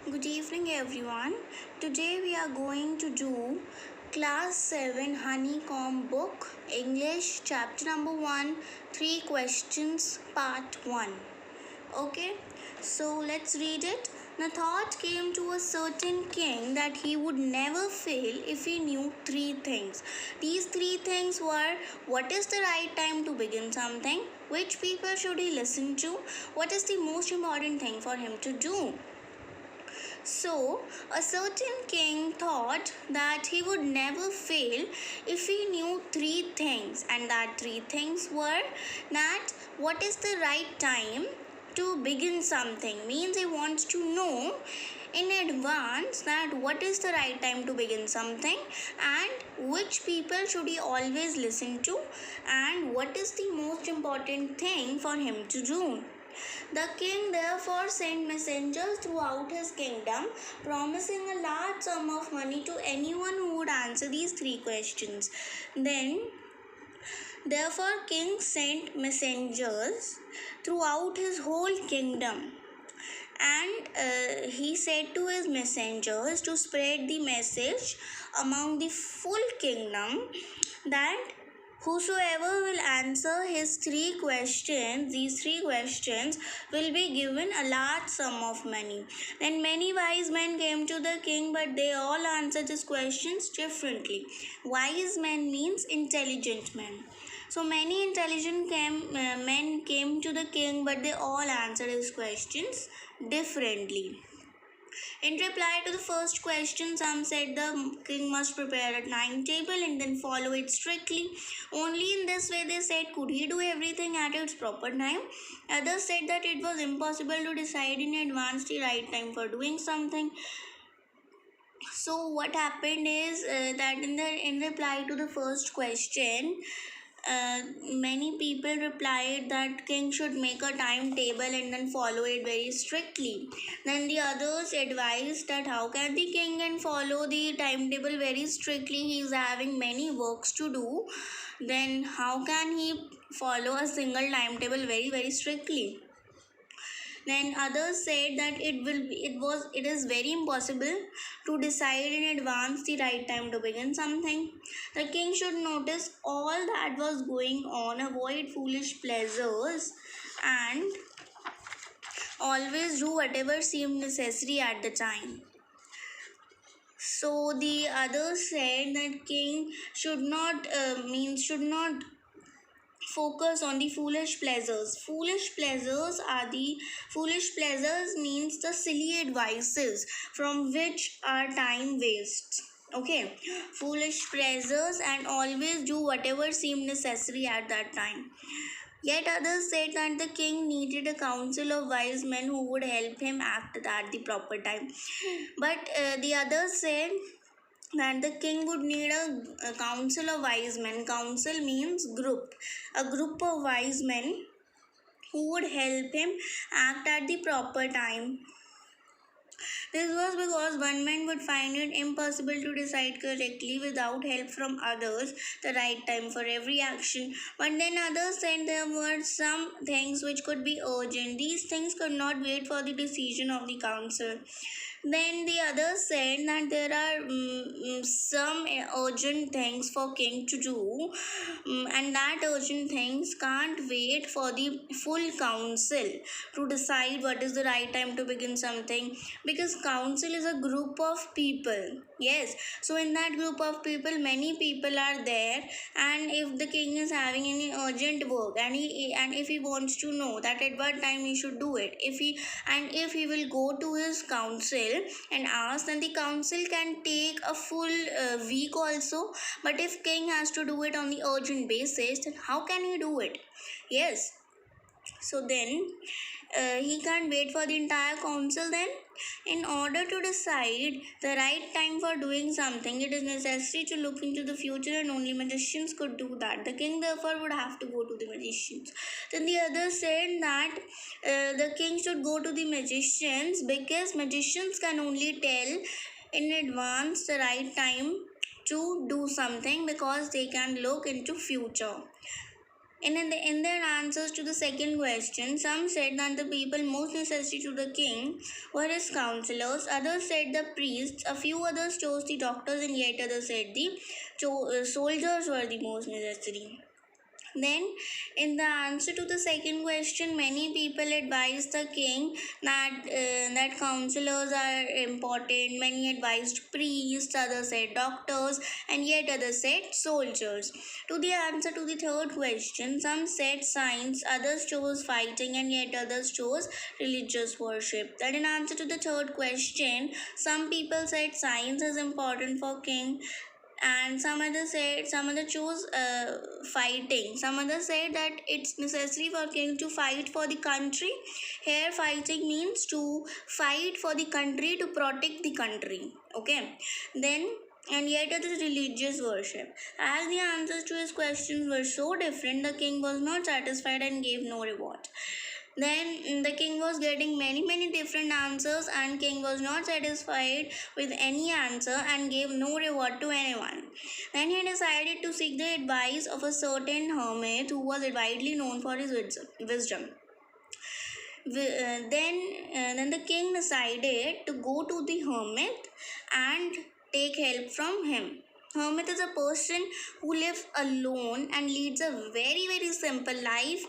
Good evening, everyone. Today we are going to do Class 7 Honeycomb Book, English, Chapter number 1, 3 Questions, Part 1. Okay, so let's read it. The thought came to a certain king that he would never fail if he knew three things. These three things were: what is the right time to begin something? Which people should he listen to? What is the most important thing for him to do? So, a certain king thought that he would never fail if he knew three things, and that three things were that what is the right time to begin something, means he wants to know in advance that what is the right time to begin something and which people should he always listen to and what is the most important thing for him to do. The king therefore sent messengers throughout his kingdom, promising a large sum of money to anyone who would answer these three questions. Therefore, king sent messengers throughout his whole kingdom. And he said to his messengers to spread the message among the full kingdom that whosoever will answer his these three questions will be given a large sum of money. Then many wise men came to the king, but they all answered his questions differently. Wise men means intelligent men. So many intelligent men came to the king, but they all answered his questions differently. In reply to the first question, some said the king must prepare a timetable and then follow it strictly. Only in this way, they said, could he do everything at its proper time? Others said that it was impossible to decide in advance the right time for doing something. So what happened is that in reply to the first question, many people replied that king should make a timetable and then follow it very strictly. Then the others advised that how can the king can follow the timetable very strictly? He is having many works to do. Then how can he follow a single timetable very strictly? Then others said that it is very impossible to decide in advance the right time to begin something. The king should notice all that was going on, avoid foolish pleasures, and always do whatever seemed necessary at the time. So the others said that king should not focus on the foolish pleasures. Foolish pleasures means the silly advices from which our time wastes. Okay, foolish pleasures and always do whatever seemed necessary at that time. Yet others said that the king needed a council of wise men who would help him act at the proper time. But the others said that the king would need a council of wise men. Council means group. A group of wise men who would help him act at the proper time. This was because one man would find it impossible to decide correctly without help from others the right time for every action. But then others said there were some things which could be urgent. These things could not wait for the decision of the council. Then the others said that there are some urgent things for king to do, and that urgent things can't wait for the full council to decide what is the right time to begin something, because council is a group of people. Yes, so in that group of people many people are there, and if the king is having any urgent work and if he wants to know that at what time he should do it, if he will go to his council and ask, then the council can take a full week also. But if king has to do it on the urgent basis, then how can he do it? Yes, so then he can't wait for the entire council. Then in order to decide the right time for doing something, it is necessary to look into the future, and only magicians could do that. The king therefore would have to go to the magicians. Then the others said that the king should go to the magicians, because magicians can only tell in advance the right time to do something, because they can look into future. And in their answers to the second question, some said that the people most necessary to the king were his counselors, others said the priests, a few others chose the doctors, and yet others said the soldiers were the most necessary. Then, in the answer to the second question, many people advised the king that counselors are important. Many advised priests, others said doctors, and yet others said soldiers. To the answer to the third question, some said science, others chose fighting, and yet others chose religious worship. That in answer to the third question, some people said science is important for king, and some other chose fighting. Some other said that it's necessary for king to fight for the country. Here fighting means to fight for the country, to protect the country. Okay, then and yet it is religious worship. As the answers to his questions were so different, the king was not satisfied and gave no reward. Then the king was getting many different answers, and king was not satisfied with any answer and gave no reward to anyone. Then he decided to seek the advice of a certain hermit who was widely known for his wisdom. Then the king decided to go to the hermit and take help from him. Hermit is a person who lives alone and leads a very simple life.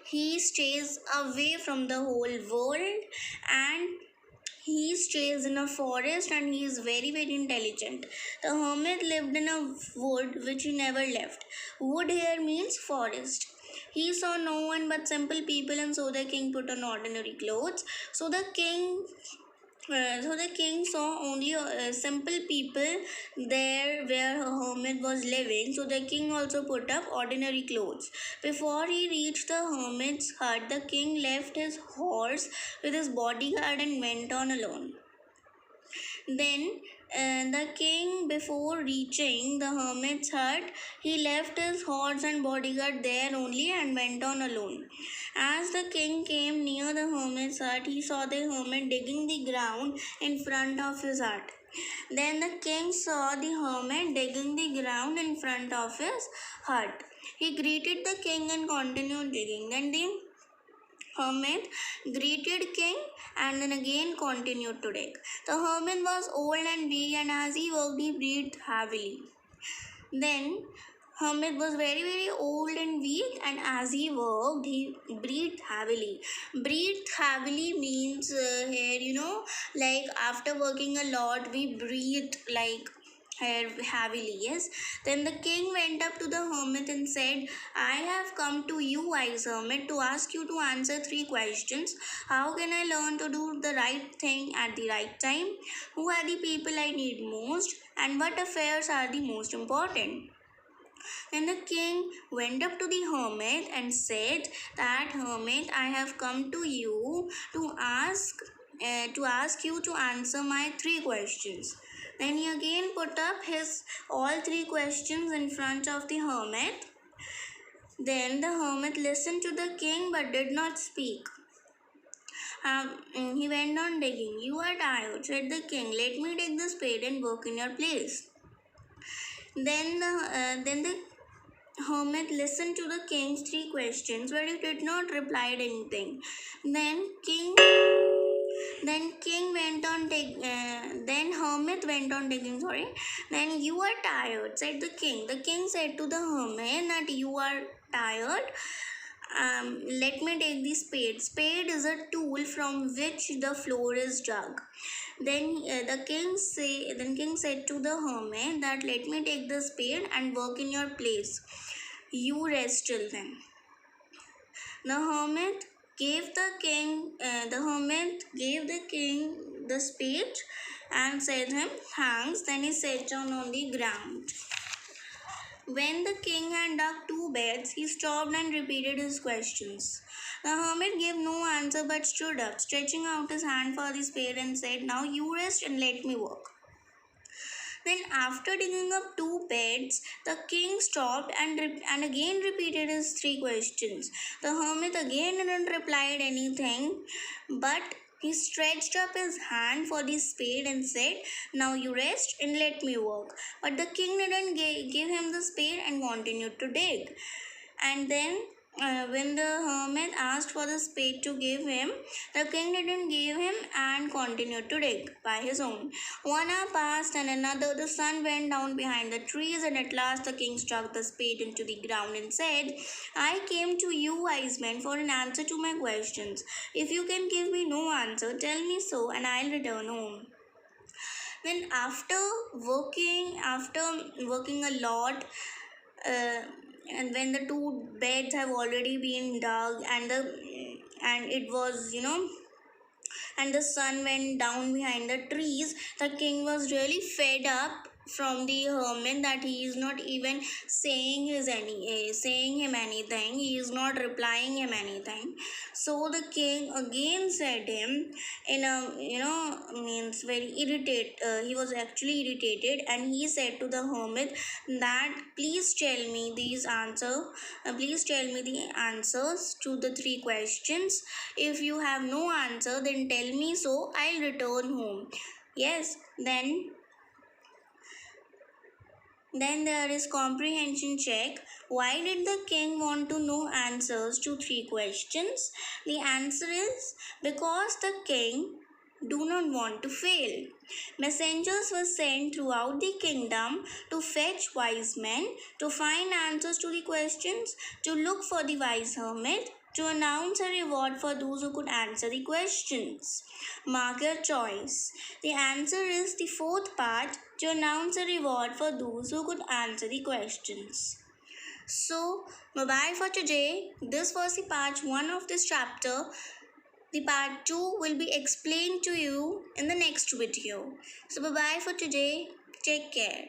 He stays away from the whole world, and he stays in a forest, and he is very intelligent. The hermit lived in a wood which he never left. Wood here means forest. He saw no one but simple people, and so the king put on ordinary clothes. So the king saw only simple people there where a hermit was living. So the king also put up ordinary clothes. Before he reached the hermit's hut, the king left his horse with his bodyguard and went on alone. Then the king, before reaching the hermit's hut, he left his horse and bodyguard there only and went on alone. As the king came near the hermit's hut, he saw the hermit digging the ground in front of his hut. Then the king saw the hermit digging the ground in front of his hut. He greeted the king and continued digging. Then the hermit greeted king and then again continued to dig. The hermit was old and weak, and as he worked, he breathed heavily. Then hermit was very old and weak, and as he worked, he breathed heavily. Breathed heavily means here, like after working a lot, we breathe like heavily. Yes. Then the king went up to the hermit and said, I have come to you, wise hermit, to ask you to answer 3 questions. How can I learn to do the right thing at the right time? Who are the people I need most? And what affairs are the most important? Then the king went up to the hermit and said that, Hermit, I have come to you to ask you to answer my 3 questions. Then he again put up his all 3 questions in front of the hermit. Then the hermit listened to the king but did not speak. He went on digging. You are tired, said the king. Let me take the spade and work in your place. Then the hermit listened to the king's 3 questions, but he did not reply anything. Then hermit went on digging. Sorry. Then you are tired, said the king. The king said to the hermit that you are tired. Let me take the spade. Spade is a tool from which the floor is dug. Then king said to the hermit that let me take the spade and work in your place. You rest till then. The hermit gave the king the spade and said him thanks. Then he sat down on the ground. When the king had dug 2 beds, he stopped and repeated his questions. The hermit gave no answer but stood up, stretching out his hand for the spade and said, Now you rest and let me work. Then after digging up 2 beds, the king stopped and again repeated his 3 questions. The hermit again didn't reply anything, but he stretched up his hand for the spade and said, Now you rest and let me work. But the king didn't give him the spade and continued to dig. And then when the hermit asked for the spade to give him, the king didn't give him and continued to dig by his own. 1 hour passed and another. The sun went down behind the trees, and at last the king struck the spade into the ground and said, I came to you, wise men, for an answer to my questions. If you can give me no answer, tell me so, and I'll return home. Then after working a lot, uh, and when the two beds have already been dug, and it was, and the sun went down behind the trees, the king was really fed up from the hermit that he is not even saying him anything. He is not replying him anything. So the king again said him in a, means very irritate. He was actually irritated, and he said to the hermit that please tell me the answers to the three questions. If you have no answer, then tell me so, I'll return home. Yes, then there is comprehension check. Why did the king want to know answers to three questions? The answer is because the king do not want to fail. Messengers were sent throughout the kingdom to fetch wise men, to find answers to the questions, to look for the wise hermit, to announce a reward for those who could answer the questions. Mark your choice. The answer is the fourth part, to announce a reward for those who could answer the questions. So, bye bye for today. This was the part 1 of this chapter. The part 2 will be explained to you in the next video. So, bye bye for today. Take care.